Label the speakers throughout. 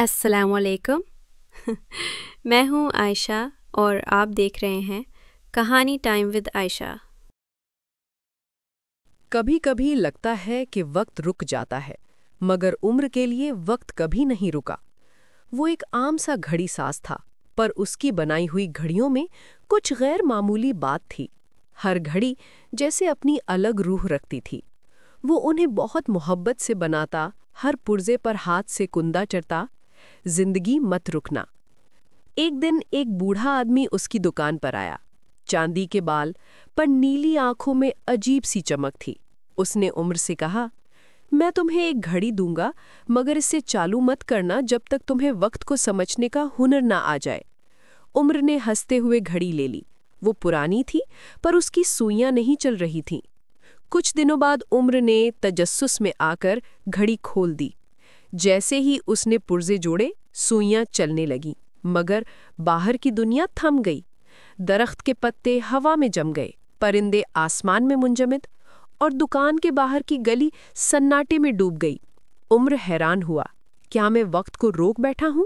Speaker 1: अस्सलामुअलैकुम। मैं हूँ आयशा और आप देख रहे हैं कहानी टाइम विद आयशा।
Speaker 2: कभी कभी लगता है कि वक्त रुक जाता है, मगर उम्र के लिए वक्त कभी नहीं रुका। वो एक आम सा घड़ी साज था, पर उसकी बनाई हुई घड़ियों में कुछ गैर मामूली बात थी। हर घड़ी जैसे अपनी अलग रूह रखती थी। वो उन्हें बहुत मोहब्बत से बनाता, हर पुर्जे पर हाथ से कुंदा चढ़ता, जिंदगी मत रुकना। एक दिन एक बूढ़ा आदमी उसकी दुकान पर आया। चांदी के बाल, पर नीली आंखों में अजीब सी चमक थी। उसने उम्र से कहा, मैं तुम्हें एक घड़ी दूंगा, मगर इससे चालू मत करना जब तक तुम्हें वक्त को समझने का हुनर ना आ जाए। उम्र ने हंसते हुए घड़ी ले ली। वो पुरानी थी, पर उसकी सुइयां नहीं चल रही थीं। कुछ दिनों बाद उम्र ने तजस्सुस में आकर घड़ी खोल दी। जैसे ही उसने पुर्जे जोड़े, सुइयां चलने लगीं, मगर बाहर की दुनिया थम गई। दरख्त के पत्ते हवा में जम गए, परिंदे आसमान में मुंजमद, और दुकान के बाहर की गली सन्नाटे में डूब गई। उम्र हैरान हुआ, क्या मैं वक्त को रोक बैठा हूं?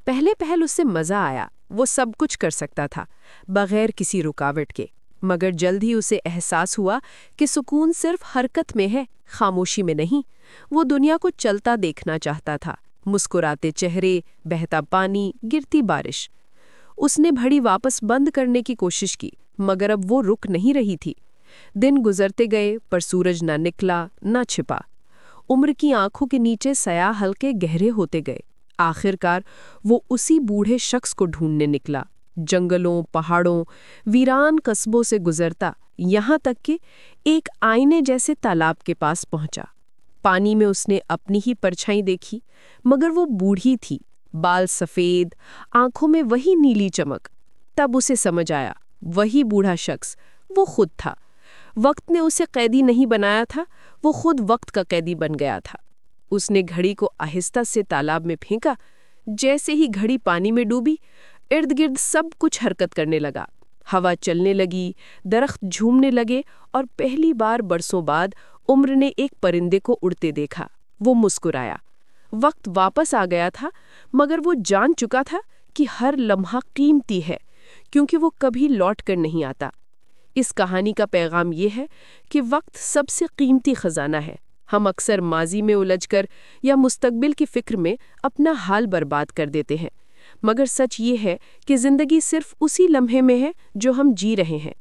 Speaker 2: पहले पहल उससे मजा आया, वो सब कुछ कर सकता था बगैर किसी रुकावट के। मगर जल्द ही उसे एहसास हुआ कि सुकून सिर्फ हरकत में है, खामोशी में नहीं। वो दुनिया को चलता देखना चाहता था, मुस्कुराते चेहरे, बहता पानी, गिरती बारिश। उसने घड़ी वापस बंद करने की कोशिश की, मगर अब वो रुक नहीं रही थी। दिन गुजरते गए, पर सूरज ना निकला ना छिपा। उम्र की आंखों के नीचे सया हल्के गहरे होते गए। आखिरकार वो उसी बूढ़े शख्स को ढूंढने निकला, जंगलों, पहाड़ों, वीरान कस्बों से गुजरता, यहाँ तक कि एक आईने जैसे तालाब के पास पहुंचा। पानी में उसने अपनी ही परछाई देखी, मगर वो बूढ़ी थी, बाल सफेद, आंखों में वही नीली चमक। तब उसे समझ आया, वही बूढ़ा शख्स वो खुद था। वक्त ने उसे कैदी नहीं बनाया था, वो खुद वक्त का कैदी बन गया था। उसने घड़ी को आहिस्ता से तालाब में फेंका। जैसे ही घड़ी पानी में डूबी, इर्द गिर्द सब कुछ हरकत करने लगा। हवा चलने लगी, दरख्त झूमने लगे, और पहली बार बरसों बाद उम्र ने एक परिंदे को उड़ते देखा। वो मुस्कुराया। वक्त वापस आ गया था, मगर वो जान चुका था कि हर लम्हा कीमती है, क्योंकि वो कभी लौट कर नहीं आता। इस कहानी का पैगाम ये है कि वक्त सबसे कीमती खजाना है। हम अक्सर माजी में उलझकर या मुस्तकबिल की फिक्र में अपना हाल बर्बाद कर देते हैं, मगर सच ये है कि जिंदगी सिर्फ उसी लम्हे में है जो हम जी रहे हैं।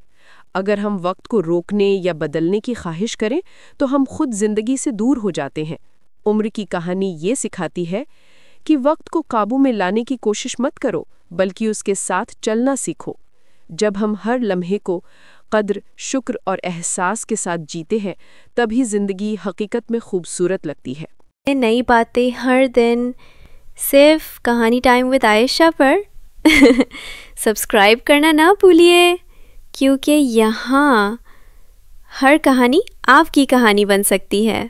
Speaker 2: अगर हम वक्त को रोकने या बदलने की ख्वाहिश करें, तो हम खुद जिंदगी से दूर हो जाते हैं। उम्र की कहानी ये सिखाती है कि वक्त को काबू में लाने की कोशिश मत करो, बल्कि उसके साथ चलना सीखो। जब हम हर लम्हे को कद्र, शुक्र और एहसास के साथ जीते हैं, तभी जिंदगी हकीकत में खूबसूरत लगती है।
Speaker 1: नई बातें हर दिन सिर्फ कहानी टाइम विद आयशा पर सब्सक्राइब करना ना भूलिए, क्योंकि यहाँ हर कहानी आपकी कहानी बन सकती है।